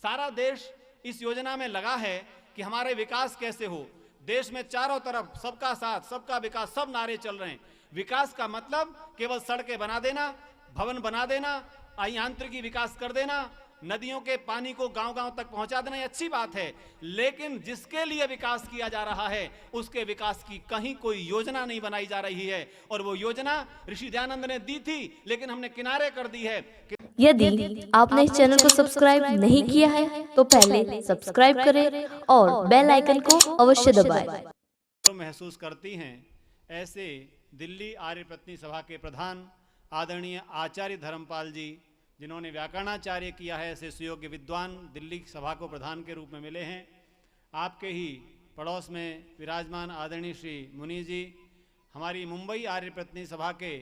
सारा देश इस योजना में लगा है कि हमारे विकास कैसे हो। देश में चारों तरफ सबका साथ, सबका विकास, सब नारे चल रहे हैं। विकास का मतलब केवल सड़कें बना देना, भवन बना देना, यांत्रिकी विकास कर देना, नदियों के पानी को गांव-गांव तक पहुंचा देना, ये अच्छी बात है, लेकिन जिसके लिए विकास किया जा रहा है उसके विकास की कहीं कोई योजना नहीं बनाई जा रही है। और वो योजना ऋषि दयानंद ने दी थी, लेकिन हमने किनारे कर दी है। यदि आपने इस चैनल को सब्सक्राइब नहीं किया है तो पहले सब्सक्राइब करें और बेल आइकन को अवश्य दबाएं। महसूस करती हैं, ऐसे दिल्ली आर्य पत्नी सभा के प्रधान आदरणीय आचार्य धर्मपाल जी, जिन्होंने व्याकरणाचार्य किया है, ऐसे सुयोग्य विद्वान दिल्ली सभा को प्रधान के रूप में मिले हैं। आपके ही पड़ोस में विराजमान आदरणीय श्री मुनि जी, हमारी मुंबई आर्य पत्नी सभा के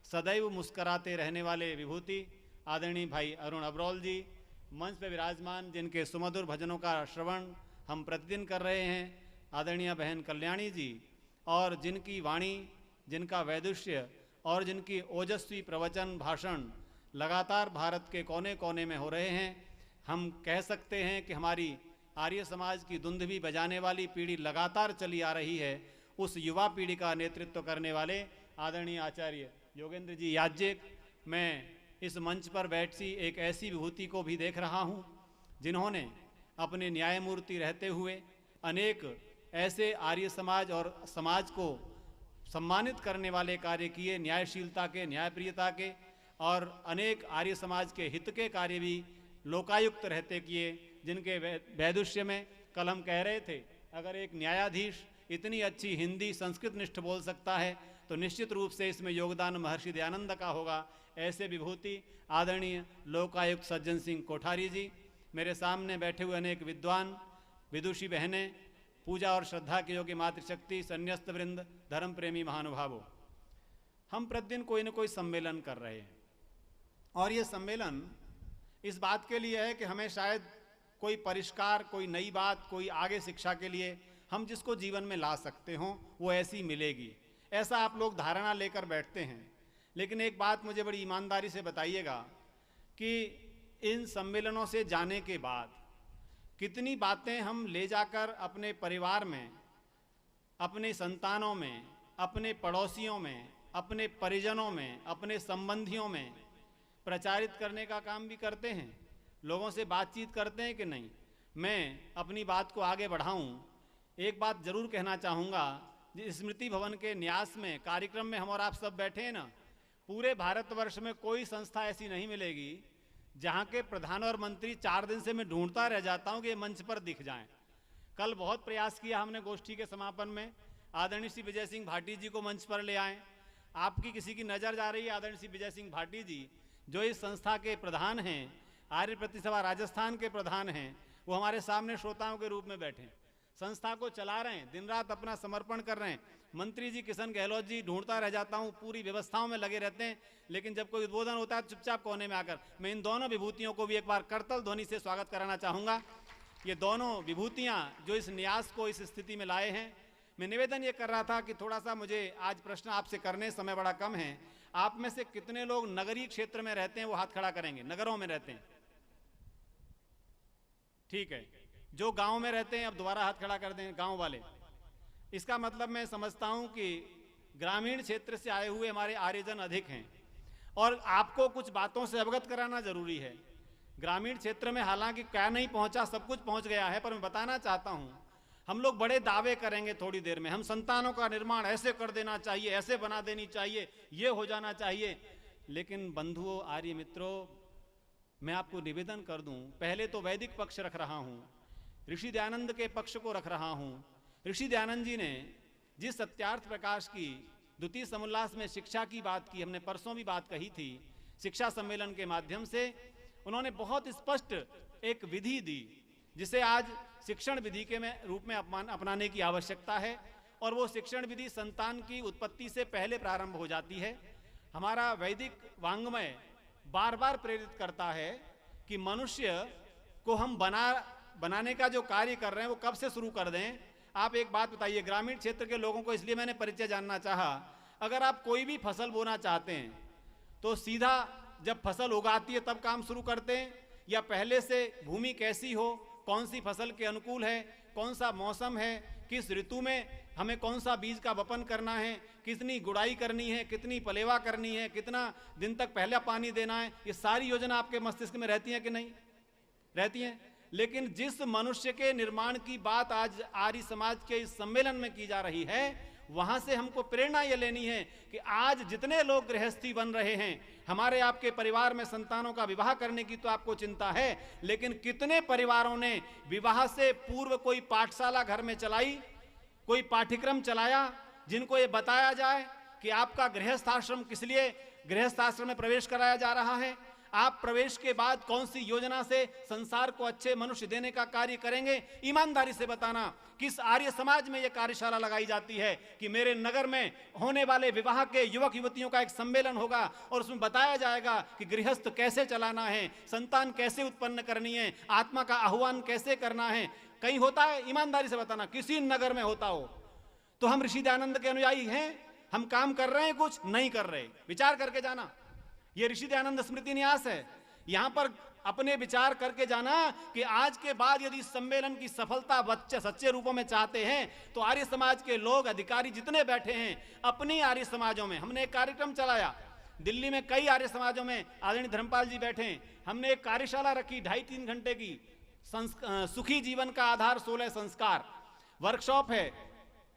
सदैव मुस्कराते रहने वाले विभूति आदरणीय भाई अरुण अब्रोल जी, मंच पर विराजमान जिनके सुमधुर भजनों का श्रवण हम प्रतिदिन कर रहे हैं, आदरणीय बहन कल्याणी जी, और जिनकी वाणी, जिनका वैदुष्य और जिनकी ओजस्वी प्रवचन भाषण लगातार भारत के कोने कोने में हो रहे हैं। हम कह सकते हैं कि हमारी आर्य समाज की धुंधवी बजाने वाली पीढ़ी लगातार चली आ रही है। उस युवा पीढ़ी का नेतृत्व करने वाले आदरणीय आचार्य योगेंद्र जी याज्ञिक, मैं इस मंच पर बैठी एक ऐसी विभूति को भी देख रहा हूँ जिन्होंने अपने न्यायमूर्ति रहते हुए अनेक ऐसे आर्य समाज और समाज को सम्मानित करने वाले कार्य किए, न्यायशीलता के, न्यायप्रियता के, और अनेक आर्य समाज के हित के कार्य भी लोकायुक्त रहते किए, जिनके वैदुष्य में कल हम कह रहे थे, अगर एक न्यायाधीश इतनी अच्छी हिंदी संस्कृत निष्ठ बोल सकता है तो निश्चित रूप से इसमें योगदान महर्षि दयानंद का होगा। ऐसे विभूति आदरणीय लोकायुक्त सज्जन सिंह कोठारी जी, मेरे सामने बैठे हुए अनेक विद्वान, विदुषी बहनें, पूजा और श्रद्धा के योग्य मातृशक्ति, संन्यस्त वृंद, धर्म प्रेमी महानुभावों, हम प्रतिदिन कोई न कोई सम्मेलन कर रहे हैं। और ये सम्मेलन इस बात के लिए है कि हमें शायद कोई परिष्कार, कोई नई बात, कोई आगे शिक्षा के लिए हम जिसको जीवन में ला सकते हों वो ऐसी मिलेगी, ऐसा आप लोग धारणा लेकर बैठते हैं। लेकिन एक बात मुझे बड़ी ईमानदारी से बताइएगा कि इन सम्मेलनों से जाने के बाद कितनी बातें हम ले जाकर अपने परिवार में, अपने संतानों में, अपने पड़ोसियों में, अपने परिजनों में, अपने संबंधियों में प्रचारित करने का काम भी करते हैं, लोगों से बातचीत करते हैं कि नहीं। मैं अपनी बात को आगे बढ़ाऊं, एक बात जरूर कहना चाहूँगा, स्मृति भवन के न्यास में कार्यक्रम में हम और आप सब बैठे हैं ना, पूरे भारतवर्ष में कोई संस्था ऐसी नहीं मिलेगी जहाँ के प्रधान और मंत्री 4 दिन से मैं ढूंढता रह जाता हूँ कि ये मंच पर दिख जाएं। कल बहुत प्रयास किया हमने गोष्ठी के समापन में, आदरणीय श्री विजय सिंह भाटी जी को मंच पर ले आए। आपकी किसी की नज़र जा रही है, आदरणीय श्री विजय सिंह भाटी जी जो इस संस्था के प्रधान हैं, आर्य पत्नी सभा राजस्थान के प्रधान हैं, वो हमारे सामने श्रोताओं के रूप में बैठे हैं, संस्था को चला रहे हैं, दिन रात अपना समर्पण कर रहे हैं। मंत्री जी किशन गहलोत जी, ढूंढता रह जाता हूँ, पूरी व्यवस्थाओं में लगे रहते हैं, लेकिन जब कोई उद्बोधन होता है चुपचाप कोने में आकर। मैं इन दोनों विभूतियों को भी एक बार करतल ध्वनि से स्वागत कराना चाहूँगा। ये दोनों विभूतियाँ जो इस न्यास को इस स्थिति में लाए हैं। मैं निवेदन ये कर रहा था कि थोड़ा सा मुझे आज प्रश्न आपसे करने, समय बड़ा कम है। आप में से कितने लोग नगरीय क्षेत्र में रहते हैं, वो हाथ खड़ा करेंगे, नगरों में रहते हैं? ठीक है, जो गांव में रहते हैं अब दोबारा हाथ खड़ा कर दें, गांव वाले। इसका मतलब मैं समझता हूं कि ग्रामीण क्षेत्र से आए हुए हमारे आर्यजन अधिक हैं और आपको कुछ बातों से अवगत कराना जरूरी है। ग्रामीण क्षेत्र में हालांकि क्या नहीं पहुंचा, सब कुछ पहुंच गया है, पर मैं बताना चाहता हूं, हम लोग बड़े दावे करेंगे थोड़ी देर में, हम संतानों का निर्माण ऐसे कर देना चाहिए, ऐसे बना देनी चाहिए, ये हो जाना चाहिए। लेकिन बंधुओं, आर्य मित्रों, मैं आपको निवेदन कर दूं, पहले तो वैदिक पक्ष रख रहा हूं, ऋषि दयानंद के पक्ष को रख रहा हूं। ऋषि दयानंद जी ने जिस सत्यार्थ प्रकाश की द्वितीय समोल्लास में शिक्षा की बात की, हमने परसों भी बात कही थी, शिक्षा सम्मेलन के माध्यम से उन्होंने बहुत स्पष्ट एक विधि दी जिसे आज शिक्षण विधि के रूप में अपनाने की आवश्यकता है। और वो शिक्षण विधि संतान की उत्पत्ति से पहले प्रारंभ हो जाती है। हमारा वैदिक वांग्मय बार बार प्रेरित करता है कि मनुष्य को हम बनाने का जो कार्य कर रहे हैं वो कब से शुरू कर दें। आप एक बात बताइए, ग्रामीण क्षेत्र के लोगों को इसलिए मैंने परिचय जानना चाहा, अगर आप कोई भी फसल बोना चाहते हैं तो सीधा जब फसल उगाती है तब काम शुरू करते हैं, या पहले से भूमि कैसी हो, कौन सी फसल के अनुकूल है, कौन सा मौसम है, किस ऋतु में हमें कौन सा बीज का वपन करना है, कितनी गुड़ाई करनी है, कितनी पलेवा करनी है, कितना दिन तक पहले पानी देना है, ये सारी योजना आपके मस्तिष्क में रहती है कि नहीं रहती हैं। लेकिन जिस मनुष्य के निर्माण की बात आज आर्य समाज के इस सम्मेलन में की जा रही है, वहां से हमको प्रेरणा ये लेनी है कि आज जितने लोग गृहस्थी बन रहे हैं, हमारे आपके परिवार में संतानों का विवाह करने की तो आपको चिंता है, लेकिन कितने परिवारों ने विवाह से पूर्व कोई पाठशाला घर में चलाई, कोई पाठ्यक्रम चलाया, जिनको ये बताया जाए कि आपका गृहस्थाश्रम किस लिए गृहस्थाश्रम में प्रवेश कराया जा रहा है, आप प्रवेश के बाद कौन सी योजना से संसार को अच्छे मनुष्य देने का कार्य करेंगे। ईमानदारी से बताना, किस आर्य समाज में यह कार्यशाला लगाई जाती है कि मेरे नगर में होने वाले विवाह के युवक युवतियों का एक सम्मेलन होगा और उसमें बताया जाएगा कि गृहस्थ कैसे चलाना है, संतान कैसे उत्पन्न करनी है, आत्मा का आह्वान कैसे करना है। कहीं होता है? ईमानदारी से बताना, किसी नगर में होता हो तो हम ऋषि दयानंद के अनुयायी हैं, हम काम कर रहे हैं, कुछ नहीं कर रहे, विचार करके जाना। ये ऋषि दयानंद स्मृति न्यास है, यहां पर अपने विचार करके जाना कि आज के बाद यदि सम्मेलन की सफलता बच्चे सच्चे रूपों में चाहते हैं तो आर्य समाज के लोग अधिकारी जितने बैठे हैं अपनी आर्य समाजों में, हमने एक कार्यक्रम चलाया दिल्ली में, कई आर्य समाजों में आदरणीय धर्मपाल जी बैठे हैं, हमने एक कार्यशाला रखी 2.5-3 घंटे की, सुखी जीवन का आधार 16 संस्कार वर्कशॉप है,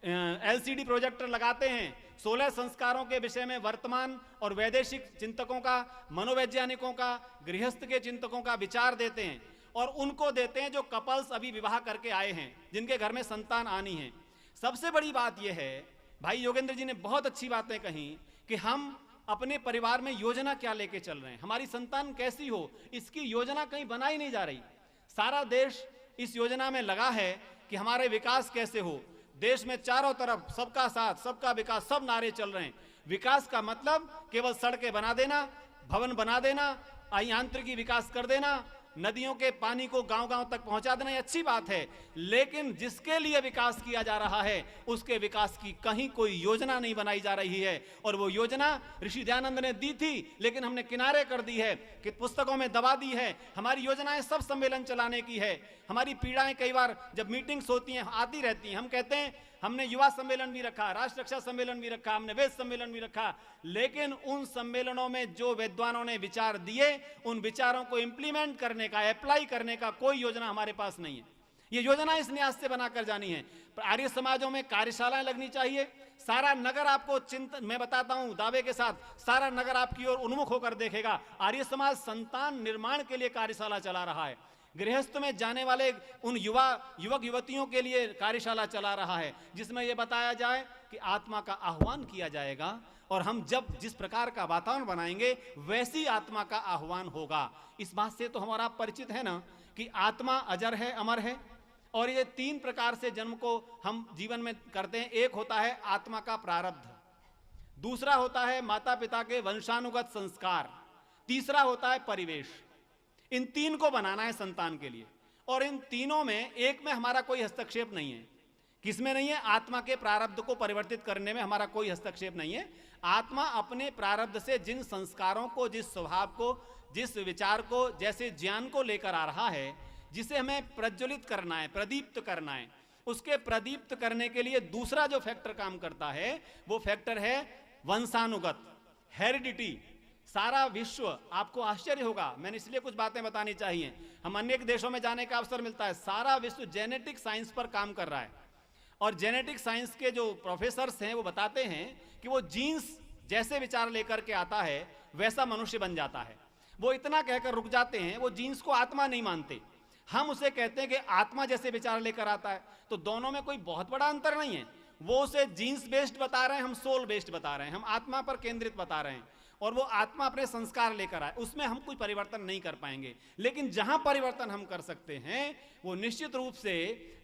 एलसीडी प्रोजेक्टर लगाते हैं, 16 संस्कारों के विषय में वर्तमान और वैदेशिक चिंतकों का, मनोवैज्ञानिकों का, गृहस्थ के चिंतकों का विचार देते हैं और उनको देते हैं जो कपल्स अभी विवाह करके आए हैं, जिनके घर में संतान आनी है। सबसे बड़ी बात यह है, भाई योगेंद्र जी ने बहुत अच्छी बातें कही कि हम अपने परिवार में योजना क्या लेके चल रहे हैं, हमारी संतान कैसी हो, इसकी योजना कहीं बनाई नहीं जा रही। सारा देश इस योजना में लगा है कि हमारे विकास कैसे हो। देश में चारों तरफ सबका साथ, सबका विकास, सब नारे चल रहे हैं। विकास का मतलब केवल सड़कें बना देना, भवन बना देना, यांत्रिकी विकास कर देना, नदियों के पानी को गांव-गांव तक पहुंचा देना, ये अच्छी बात है, लेकिन जिसके लिए विकास किया जा रहा है उसके विकास की कहीं कोई योजना नहीं बनाई जा रही है। और वो योजना ऋषि दयानंद ने दी थी, लेकिन हमने किनारे कर दी है, कि पुस्तकों में दबा दी है। हमारी योजनाएं सब सम्मेलन चलाने की है, हमारी पीड़ाएं कई बार जब मीटिंग्स होती हैं आती रहती हैं, हम कहते हैं हमने युवा सम्मेलन भी रखा, राष्ट्र रक्षा सम्मेलन भी रखा, हमने वेद सम्मेलन भी रखा, लेकिन उन सम्मेलनों में जो विद्वानों ने विचार दिए, उन विचारों को इंप्लीमेंट करने का, अप्लाई करने का कोई योजना हमारे पास नहीं है। ये योजना इस न्यास से बनाकर जानी है। आर्य समाजों में कार्यशालाएं लगनी चाहिए। सारा नगर आपको मैं बताता हूं दावे के साथ, सारा नगर आपकी ओर उन्मुख होकर देखेगा। आर्य समाज संतान निर्माण के लिए कार्यशाला चला रहा है, गृहस्थ में जाने वाले उन युवक युवतियों के लिए कार्यशाला चला रहा है, जिसमें यह बताया जाए कि आत्मा का आह्वान किया जाएगा और हम जब जिस प्रकार का वातावरण बनाएंगे वैसी आत्मा का आह्वान होगा। इस बात से तो हमारा परिचित है ना कि आत्मा अजर है, अमर है, और ये 3 प्रकार से जन्म को हम जीवन में करते हैं। एक होता है आत्मा का प्रारब्ध, दूसरा होता है माता पिता के वंशानुगत संस्कार, तीसरा होता है परिवेश। इन 3 को बनाना है संतान के लिए, और इन तीनों में एक में हमारा कोई हस्तक्षेप नहीं है। किसमें नहीं है? आत्मा के प्रारब्ध को परिवर्तित करने में हमारा कोई हस्तक्षेप नहीं है। आत्मा अपने प्रारब्ध से जिन संस्कारों को, जिस स्वभाव को, जिस विचार को, जैसे ज्ञान को लेकर आ रहा है, जिसे हमें प्रज्वलित करना है, प्रदीप्त करना है, उसके प्रदीप्त करने के लिए दूसरा जो फैक्टर काम करता है वो फैक्टर है वंशानुगत, हेरिडिटी। सारा विश्व, आपको आश्चर्य होगा, मैंने इसलिए कुछ बातें बतानी चाहिए, हम अनेक देशों में जाने का अवसर मिलता है, सारा विश्व जेनेटिक साइंस पर काम कर रहा है। और जेनेटिक साइंस के जो प्रोफेसर्स हैं वो बताते हैं कि वो जीन्स जैसे विचार लेकर के आता है वैसा मनुष्य बन जाता है। वो इतना कहकर रुक जाते हैं, वो जीन्स को आत्मा नहीं मानते, हम उसे कहते हैं कि आत्मा जैसे विचार लेकर आता है। तो दोनों में कोई बहुत बड़ा अंतर नहीं है। वो उसे जीन्स बेस्ड बता रहे हैं, हम सोल बेस्ड बता रहे हैं, हम आत्मा पर केंद्रित बता रहे हैं, और वो आत्मा अपने संस्कार लेकर आए, उसमें हम कोई परिवर्तन नहीं कर पाएंगे। लेकिन जहां परिवर्तन हम कर सकते हैं वो निश्चित रूप से,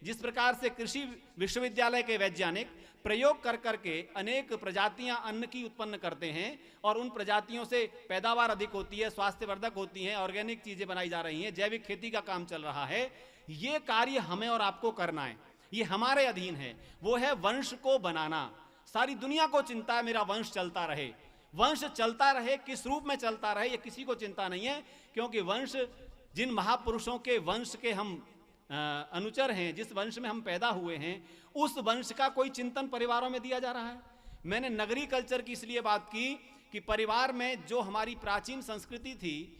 जिस प्रकार से कृषि विश्वविद्यालय के वैज्ञानिक प्रयोग कर करके अनेक प्रजातियां अन्न की उत्पन्न करते हैं और उन प्रजातियों से पैदावार अधिक होती है, स्वास्थ्यवर्धक होती है, ऑर्गेनिक चीजें बनाई जा रही हैं, जैविक खेती का काम चल रहा है, ये कार्य हमें और आपको करना है, ये हमारे अधीन है। वो है वंश को बनाना। सारी दुनिया को चिंता है मेरा वंश चलता रहे, वंश चलता रहे, किस रूप में चलता रहे ये किसी को चिंता नहीं है, क्योंकि वंश जिन महापुरुषों के वंश के हम अनुचर हैं, जिस वंश में हम पैदा हुए हैं, उस वंश का कोई चिंतन परिवारों में दिया जा रहा है। मैंने नगरी कल्चर की इसलिए बात की कि परिवार में जो हमारी प्राचीन संस्कृति थी,